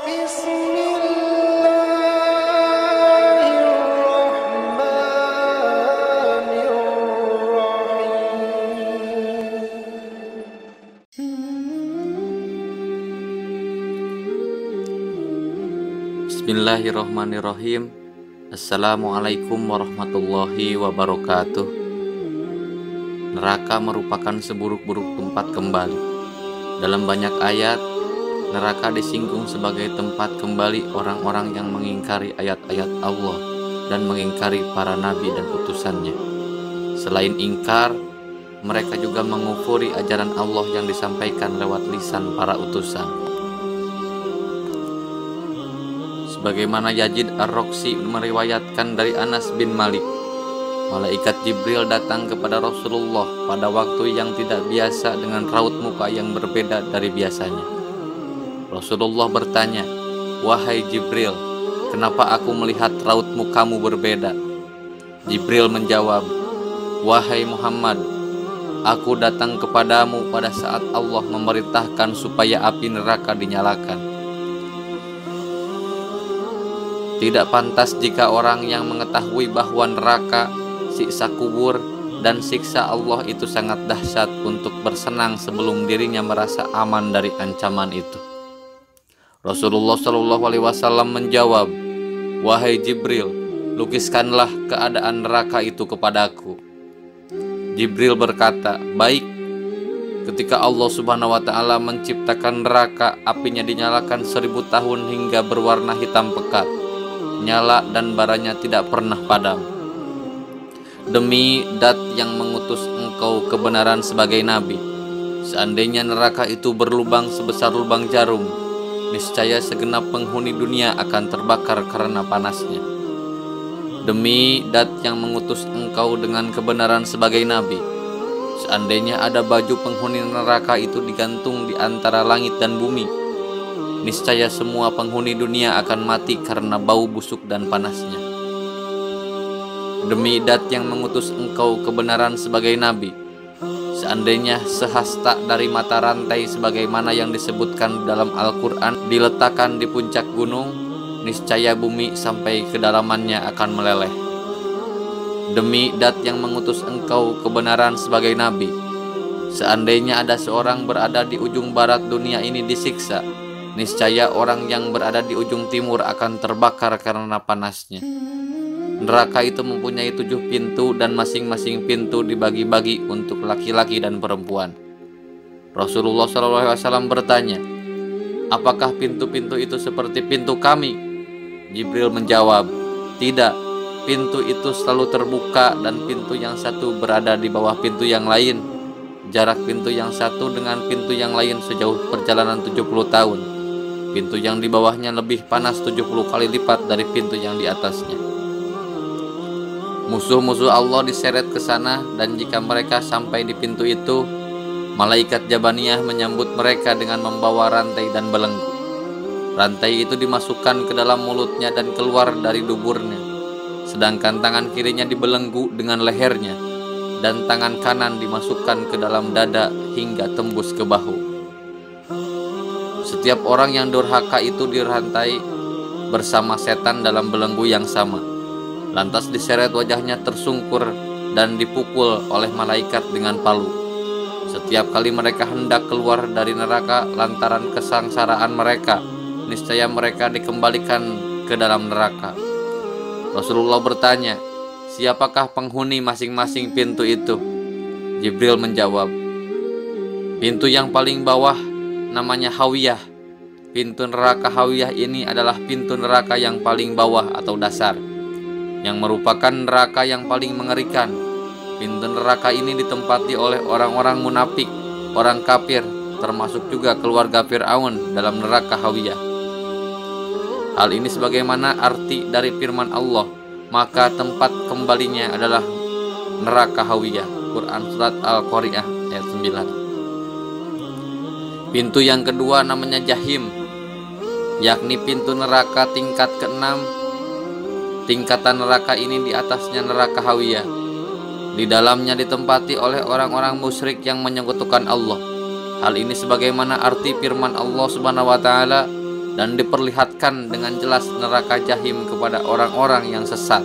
Bismillahirrahmanirrahim. Assalamualaikum warahmatullahi wabarakatuh. Neraka merupakan seburuk-buruk tempat kembali. Dalam banyak ayat, neraka disinggung sebagai tempat kembali orang-orang yang mengingkari ayat-ayat Allah dan mengingkari para nabi dan utusannya. Selain ingkar, mereka juga mengufuri ajaran Allah yang disampaikan lewat lisan para utusan. Sebagaimana Yazid Ar-Roksi meriwayatkan dari Anas bin Malik, malaikat Jibril datang kepada Rasulullah pada waktu yang tidak biasa dengan raut muka yang berbeda dari biasanya. Rasulullah bertanya, "Wahai Jibril, kenapa aku melihat raut mukamu berbeda?" Jibril menjawab, "Wahai Muhammad, aku datang kepadamu pada saat Allah memerintahkan supaya api neraka dinyalakan. Tidak pantas jika orang yang mengetahui bahwa neraka, siksa kubur, dan siksa Allah itu sangat dahsyat untuk bersenang sebelum dirinya merasa aman dari ancaman itu." Rasulullah SAW menjawab, "Wahai Jibril, lukiskanlah keadaan neraka itu kepadaku." Jibril berkata, "Baik." Ketika Allah Subhanahu wa Ta'ala menciptakan neraka, apinya dinyalakan 1000 tahun hingga berwarna hitam pekat, nyala dan baranya tidak pernah padam. Demi Dat yang mengutus engkau kebenaran sebagai nabi, seandainya neraka itu berlubang sebesar lubang jarum, niscaya segenap penghuni dunia akan terbakar karena panasnya. Demi Dat yang mengutus engkau dengan kebenaran sebagai nabi, seandainya ada baju penghuni neraka itu digantung di antara langit dan bumi, niscaya semua penghuni dunia akan mati karena bau busuk dan panasnya. Demi Dat yang mengutus engkau kebenaran sebagai nabi, seandainya sehasta dari mata rantai sebagaimana yang disebutkan dalam Al-Quran diletakkan di puncak gunung, niscaya bumi sampai kedalamannya akan meleleh. Demi Dat yang mengutus engkau kebenaran sebagai nabi, seandainya ada seorang berada di ujung barat dunia ini disiksa, niscaya orang yang berada di ujung timur akan terbakar karena panasnya. Neraka itu mempunyai 7 pintu dan masing-masing pintu dibagi-bagi untuk laki-laki dan perempuan. Rasulullah SAW bertanya, "Apakah pintu-pintu itu seperti pintu kami?" Jibril menjawab, "Tidak, pintu itu selalu terbuka dan pintu yang satu berada di bawah pintu yang lain. Jarak pintu yang satu dengan pintu yang lain sejauh perjalanan 70 tahun. Pintu yang di bawahnya lebih panas 70 kali lipat dari pintu yang di atasnya." Musuh-musuh Allah diseret ke sana, dan jika mereka sampai di pintu itu, malaikat Jabaniyah menyambut mereka dengan membawa rantai dan belenggu. Rantai itu dimasukkan ke dalam mulutnya dan keluar dari duburnya, sedangkan tangan kirinya dibelenggu dengan lehernya, dan tangan kanan dimasukkan ke dalam dada hingga tembus ke bahu. Setiap orang yang durhaka itu dirantai bersama setan dalam belenggu yang sama. Lantas diseret wajahnya tersungkur dan dipukul oleh malaikat dengan palu. Setiap kali mereka hendak keluar dari neraka lantaran kesengsaraan mereka, niscaya mereka dikembalikan ke dalam neraka. Rasulullah bertanya, "Siapakah penghuni masing-masing pintu itu?" Jibril menjawab, "Pintu yang paling bawah namanya Hawiyah. Pintu neraka Hawiyah ini adalah pintu neraka yang paling bawah atau dasar, yang merupakan neraka yang paling mengerikan. Pintu neraka ini ditempati oleh orang-orang munafik, orang kafir, termasuk juga keluarga Fir'aun dalam neraka Hawiyah." Hal ini sebagaimana arti dari firman Allah, "Maka tempat kembalinya adalah neraka Hawiyah." Quran Surat Al-Qari'ah ayat 9. Pintu yang kedua namanya Jahim, yakni pintu neraka tingkat ke-6. Tingkatan neraka ini di atasnya neraka Hawiyah. Di dalamnya ditempati oleh orang-orang musyrik yang menyekutukan Allah. Hal ini sebagaimana arti firman Allah Subhanahu wa Ta'ala, dan diperlihatkan dengan jelas neraka jahim kepada orang-orang yang sesat.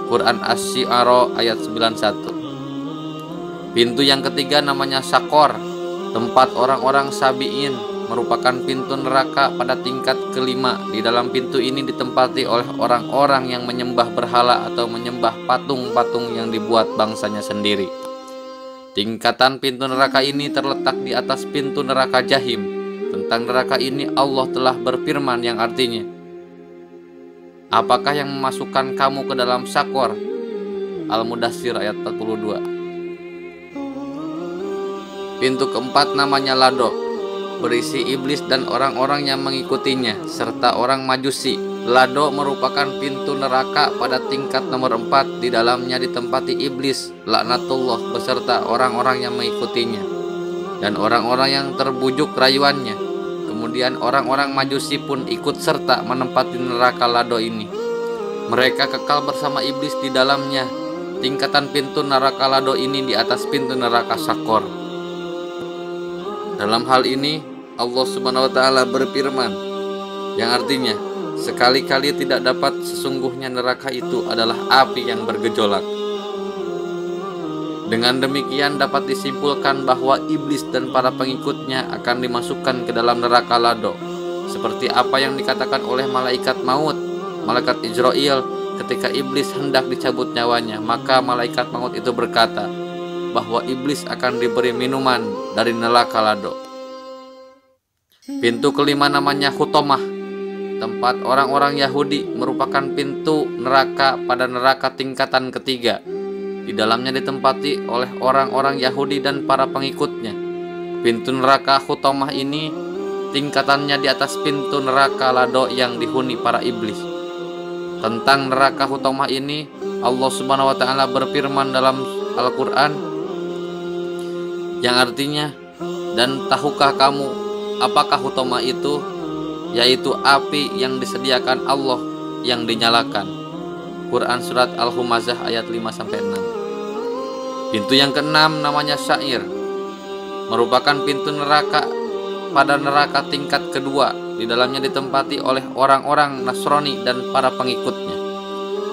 Quran Asy-Syu'ara ayat 91. Pintu yang ketiga namanya Sakor, tempat orang-orang Sabi'in, merupakan pintu neraka pada tingkat kelima. Di dalam pintu ini ditempati oleh orang-orang yang menyembah berhala atau menyembah patung-patung yang dibuat bangsanya sendiri. Tingkatan pintu neraka ini terletak di atas pintu neraka jahim. Tentang neraka ini Allah telah berfirman yang artinya, apakah yang memasukkan kamu ke dalam Sakor? Al-Mudaththir ayat 42. Pintu keempat namanya Lado, berisi iblis dan orang-orang yang mengikutinya serta orang Majusi. Lado merupakan pintu neraka pada tingkat nomor 4. Di dalamnya ditempati iblis laknatullah beserta orang-orang yang mengikutinya dan orang-orang yang terbujuk rayuannya. Kemudian orang-orang Majusi pun ikut serta menempati neraka Lado ini. Mereka kekal bersama iblis di dalamnya. Tingkatan pintu neraka Lado ini di atas pintu neraka Sakor. Dalam hal ini Allah Subhanahu wa taala berfirman yang artinya, sekali-kali tidak dapat, sesungguhnya neraka itu adalah api yang bergejolak. Dengan demikian dapat disimpulkan bahwa iblis dan para pengikutnya akan dimasukkan ke dalam neraka Lado, seperti apa yang dikatakan oleh malaikat maut, malaikat Israel, ketika iblis hendak dicabut nyawanya. Maka malaikat maut itu berkata bahwa iblis akan diberi minuman dari neraka Lado. Pintu kelima namanya Hutomah, tempat orang-orang Yahudi, merupakan pintu neraka pada neraka tingkatan ketiga. Di dalamnya ditempati oleh orang-orang Yahudi dan para pengikutnya. Pintu neraka Hutomah ini tingkatannya di atas pintu neraka Lado yang dihuni para iblis. Tentang neraka Hutomah ini Allah Subhanahu wa taala berfirman dalam Al-Qur'an yang artinya, dan tahukah kamu apakah Hutomah itu? Yaitu api yang disediakan Allah yang dinyalakan. Quran surat Al-Humazah ayat 5-6. Pintu yang keenam namanya Sa'ir, merupakan pintu neraka pada neraka tingkat kedua. Di dalamnya ditempati oleh orang-orang Nasrani dan para pengikutnya.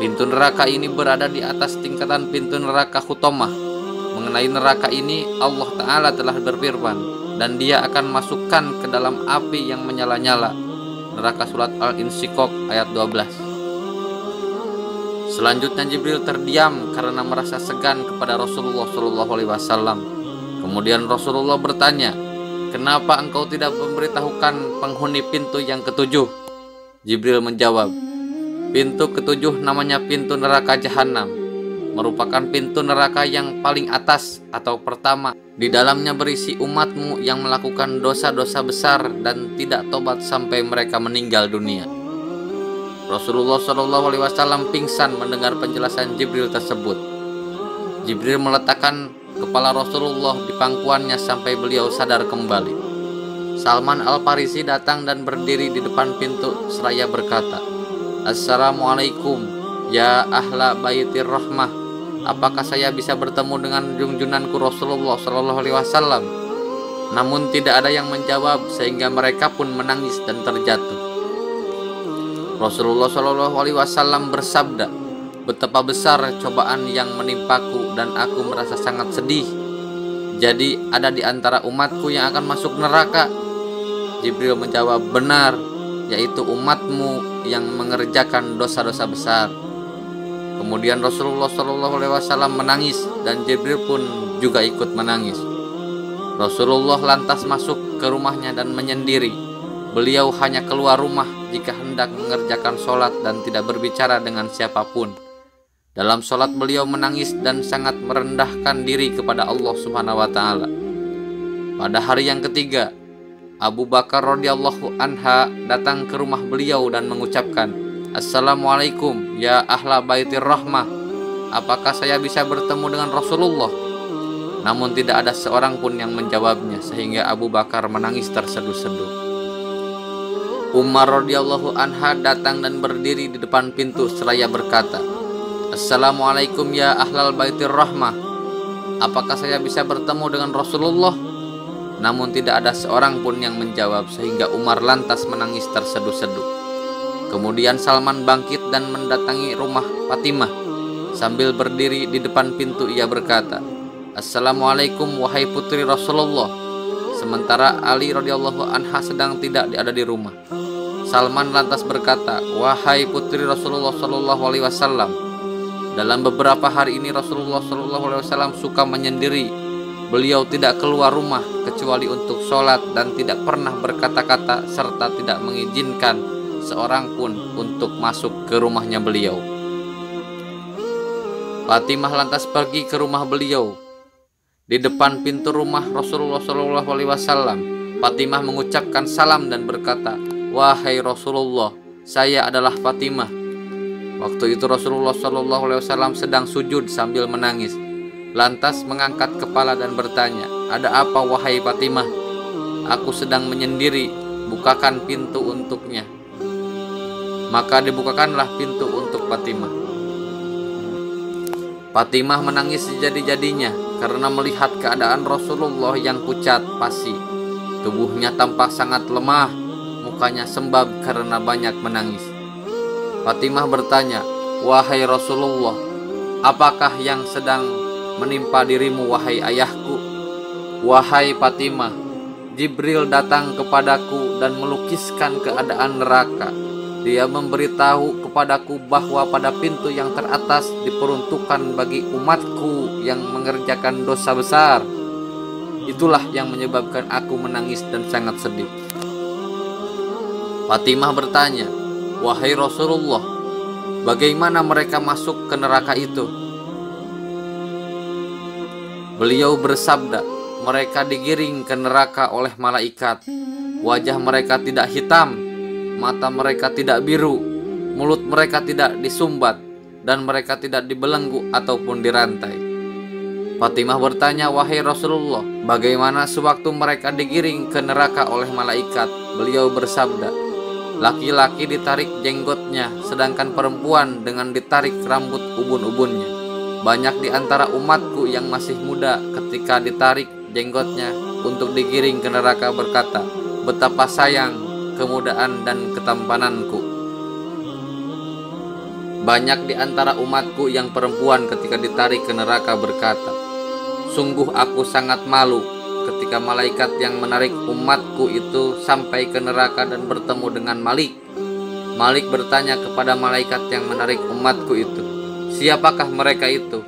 Pintu neraka ini berada di atas tingkatan pintu neraka Hutomah. Mengenai neraka ini Allah Ta'ala telah berfirman, dan dia akan masukkan ke dalam api yang menyala-nyala. Neraka surat Al-Insyiqaq ayat 12. Selanjutnya Jibril terdiam karena merasa segan kepada Rasulullah SAW. Kemudian Rasulullah bertanya, kenapa engkau tidak memberitahukan penghuni pintu yang ketujuh? Jibril menjawab, pintu ketujuh namanya pintu neraka Jahanam, merupakan pintu neraka yang paling atas atau pertama. Di dalamnya berisi umatmu yang melakukan dosa-dosa besar dan tidak tobat sampai mereka meninggal dunia. Rasulullah SAW pingsan mendengar penjelasan Jibril tersebut. Jibril meletakkan kepala Rasulullah di pangkuannya sampai beliau sadar kembali. Salman Al-Farisi datang dan berdiri di depan pintu seraya berkata, Assalamualaikum ya ahla baitir rahmah. Apakah saya bisa bertemu dengan junjunganku Rasulullah SAW? Namun tidak ada yang menjawab, sehingga mereka pun menangis dan terjatuh. Rasulullah SAW bersabda, betapa besar cobaan yang menimpaku dan aku merasa sangat sedih. Jadi ada di antara umatku yang akan masuk neraka. Jibril menjawab, benar, yaitu umatmu yang mengerjakan dosa-dosa besar. Kemudian Rasulullah SAW menangis dan Jibril pun juga ikut menangis. Rasulullah lantas masuk ke rumahnya dan menyendiri. Beliau hanya keluar rumah jika hendak mengerjakan sholat dan tidak berbicara dengan siapapun. Dalam sholat beliau menangis dan sangat merendahkan diri kepada Allah Subhanahu wa taala. Pada hari yang ketiga, Abu Bakar radhiyallahu anha datang ke rumah beliau dan mengucapkan, Assalamualaikum ya ahla baitir rahmah. Apakah saya bisa bertemu dengan Rasulullah? Namun tidak ada seorang pun yang menjawabnya, sehingga Abu Bakar menangis terseduh-seduh. Umar radhiyallahu anha datang dan berdiri di depan pintu seraya berkata, Assalamualaikum ya ahlal baitir rahmah. Apakah saya bisa bertemu dengan Rasulullah? namun tidak ada seorang pun yang menjawab, sehingga Umar lantas menangis terseduh-seduh. Kemudian Salman bangkit dan mendatangi rumah Fatimah. Sambil berdiri di depan pintu ia berkata, "Assalamualaikum wahai putri Rasulullah." Sementara Ali radhiyallahu anha sedang tidak ada di rumah. Salman lantas berkata, "Wahai putri Rasulullah sallallahu alaihi wasallam, dalam beberapa hari ini Rasulullah sallallahu alaihi wasallam suka menyendiri. Beliau tidak keluar rumah kecuali untuk sholat dan tidak pernah berkata-kata serta tidak mengizinkan seorang pun untuk masuk ke rumahnya beliau." Fatimah lantas pergi ke rumah beliau. Di depan pintu rumah Rasulullah sallallahu alaihi wasallam, Fatimah mengucapkan salam dan berkata, "Wahai Rasulullah, saya adalah Fatimah." Waktu itu Rasulullah sallallahu alaihi wasallam sedang sujud sambil menangis. Lantas mengangkat kepala dan bertanya, "Ada apa wahai Fatimah?" "Aku sedang menyendiri, bukakan pintu untuknya." Maka dibukakanlah pintu untuk Fatimah. Fatimah menangis sejadi-jadinya karena melihat keadaan Rasulullah yang pucat pasi. Tubuhnya tampak sangat lemah, mukanya sembab karena banyak menangis. Fatimah bertanya, "Wahai Rasulullah, apakah yang sedang menimpa dirimu wahai ayahku?" "Wahai Fatimah, Jibril datang kepadaku dan melukiskan keadaan neraka. Dia memberitahu kepadaku bahwa pada pintu yang teratas diperuntukkan bagi umatku yang mengerjakan dosa besar. Itulah yang menyebabkan aku menangis dan sangat sedih." Fatimah bertanya, "Wahai Rasulullah, bagaimana mereka masuk ke neraka itu?" Beliau bersabda, "Mereka digiring ke neraka oleh malaikat. Wajah mereka tidak hitam, mata mereka tidak biru, mulut mereka tidak disumbat, dan mereka tidak dibelenggu ataupun dirantai." Fatimah bertanya, "Wahai Rasulullah, bagaimana sewaktu mereka digiring ke neraka oleh malaikat?" Beliau bersabda, "Laki-laki ditarik jenggotnya, sedangkan perempuan dengan ditarik rambut ubun-ubunnya. Banyak di antara umatku yang masih muda ketika ditarik jenggotnya untuk digiring ke neraka berkata, 'Betapa sayang kemudaan dan ketampananku.' Banyak di antara umatku yang perempuan ketika ditarik ke neraka berkata, 'Sungguh aku sangat malu ketika malaikat yang menarik umatku itu sampai ke neraka dan bertemu dengan Malik.' Malik bertanya kepada malaikat yang menarik umatku itu, 'Siapakah mereka itu?'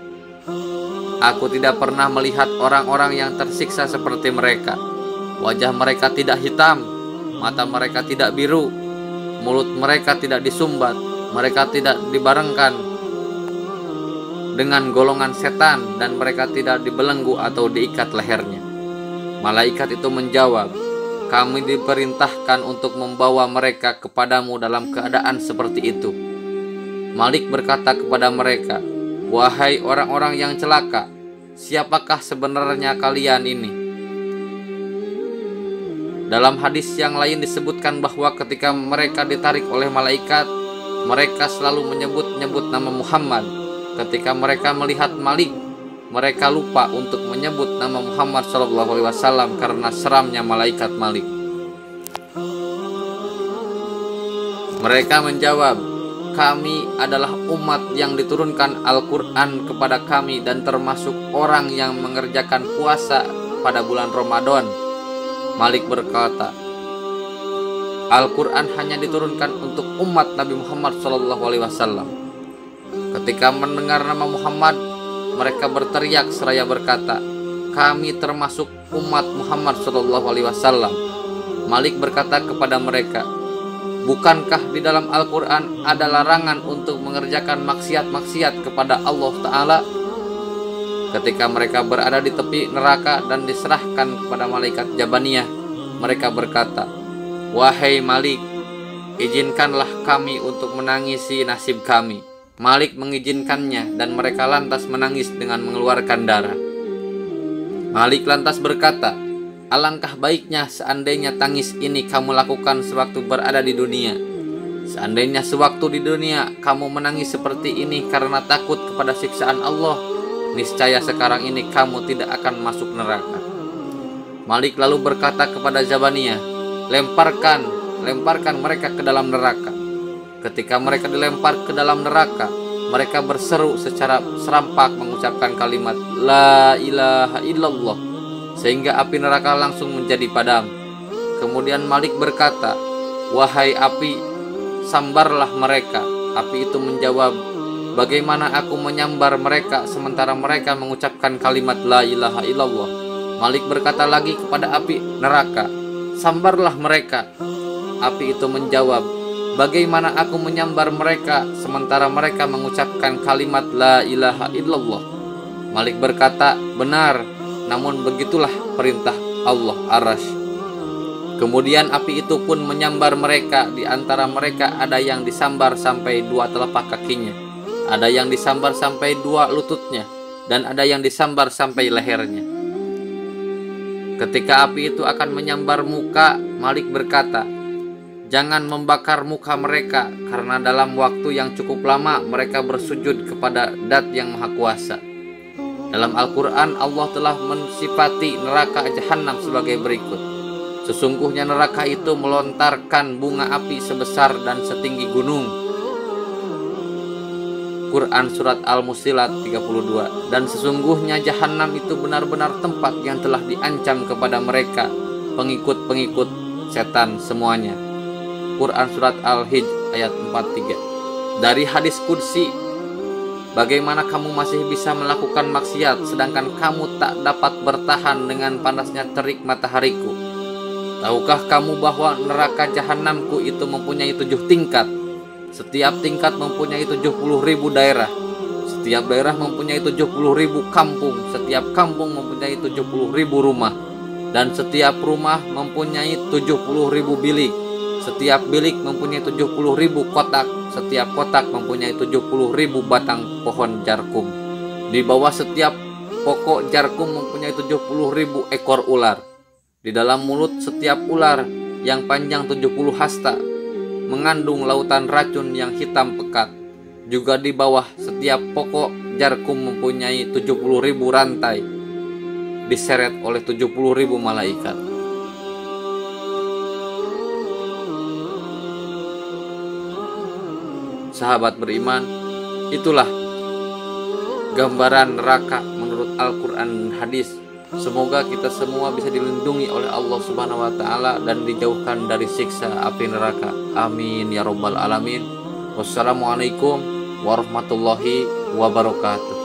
'Aku tidak pernah melihat orang-orang yang tersiksa seperti mereka. Wajah mereka tidak hitam, mata mereka tidak biru, mulut mereka tidak disumbat, mereka tidak dibarengkan dengan golongan setan, dan mereka tidak dibelenggu atau diikat lehernya.' Malaikat itu menjawab, 'Kami diperintahkan untuk membawa mereka kepadamu dalam keadaan seperti itu.' Malik berkata kepada mereka, 'Wahai orang-orang yang celaka, siapakah sebenarnya kalian ini?' Dalam hadis yang lain disebutkan bahwa ketika mereka ditarik oleh malaikat, mereka selalu menyebut-nyebut nama Muhammad. Ketika mereka melihat Malik, mereka lupa untuk menyebut nama Muhammad SAW karena seramnya malaikat Malik. Mereka menjawab, 'Kami adalah umat yang diturunkan Al-Quran kepada kami dan termasuk orang yang mengerjakan puasa pada bulan Ramadan.' Malik berkata, 'Al-Quran hanya diturunkan untuk umat Nabi Muhammad SAW.' Ketika mendengar nama Muhammad, mereka berteriak seraya berkata, 'Kami termasuk umat Muhammad SAW.' Malik berkata kepada mereka, 'Bukankah di dalam Al-Quran ada larangan untuk mengerjakan maksiat-maksiat kepada Allah Ta'ala?' Ketika mereka berada di tepi neraka dan diserahkan kepada malaikat Jabaniyah, mereka berkata, 'Wahai Malik, izinkanlah kami untuk menangisi nasib kami.' Malik mengizinkannya dan mereka lantas menangis dengan mengeluarkan darah. Malik lantas berkata, 'Alangkah baiknya seandainya tangis ini kamu lakukan sewaktu berada di dunia. Seandainya sewaktu di dunia kamu menangis seperti ini karena takut kepada siksaan Allah, niscaya sekarang ini kamu tidak akan masuk neraka.' Malik lalu berkata kepada Zabaniyah, lemparkan mereka ke dalam neraka. Ketika mereka dilempar ke dalam neraka, mereka berseru secara serampak mengucapkan kalimat La ilaha illallah, sehingga api neraka langsung menjadi padam. Kemudian Malik berkata, wahai api, sambarlah mereka. Api itu menjawab, bagaimana aku menyambar mereka sementara mereka mengucapkan kalimat La ilaha illallah. Malik berkata lagi kepada api neraka, sambarlah mereka. Api itu menjawab, bagaimana aku menyambar mereka sementara mereka mengucapkan kalimat La ilaha illallah. Malik berkata, benar, namun begitulah perintah Allah Ar-Rash. Kemudian api itu pun menyambar mereka. Di antara mereka ada yang disambar sampai 2 telapak kakinya, ada yang disambar sampai 2 lututnya, dan ada yang disambar sampai lehernya. Ketika api itu akan menyambar muka, Malik berkata, jangan membakar muka mereka, karena dalam waktu yang cukup lama mereka bersujud kepada Dat yang Maha Kuasa. Dalam Al-Quran, Allah telah mensifati neraka Jahannam sebagai berikut. Sesungguhnya neraka itu melontarkan bunga api sebesar dan setinggi gunung. Quran Surat Al-Musilat 32. Dan sesungguhnya Jahannam itu benar-benar tempat yang telah diancam kepada mereka, pengikut-pengikut setan semuanya. Quran Surat Al-Hijr ayat 43. Dari hadis Qudsi, bagaimana kamu masih bisa melakukan maksiat sedangkan kamu tak dapat bertahan dengan panasnya terik matahariku? Tahukah kamu bahwa neraka Jahannamku itu mempunyai 7 tingkat? Setiap tingkat mempunyai 70.000 daerah. Setiap daerah mempunyai 70.000 kampung. Setiap kampung mempunyai 70.000 rumah. Dan setiap rumah mempunyai 70.000 bilik. Setiap bilik mempunyai 70.000 kotak. Setiap kotak mempunyai 70.000 batang pohon jarkum. Di bawah setiap pokok jarkum mempunyai 70.000 ekor ular. Di dalam mulut setiap ular yang panjang 70 hasta mengandung lautan racun yang hitam pekat. Juga di bawah setiap pokok jarkum mempunyai 70.000 rantai diseret oleh 70.000 malaikat. Sahabat beriman, itulah gambaran neraka menurut Al-Quran dan hadis. Semoga kita semua bisa dilindungi oleh Allah Subhanahu wa Ta'ala dan dijauhkan dari siksa api neraka. Amin ya Rabbal Alamin. Wassalamualaikum warahmatullahi wabarakatuh.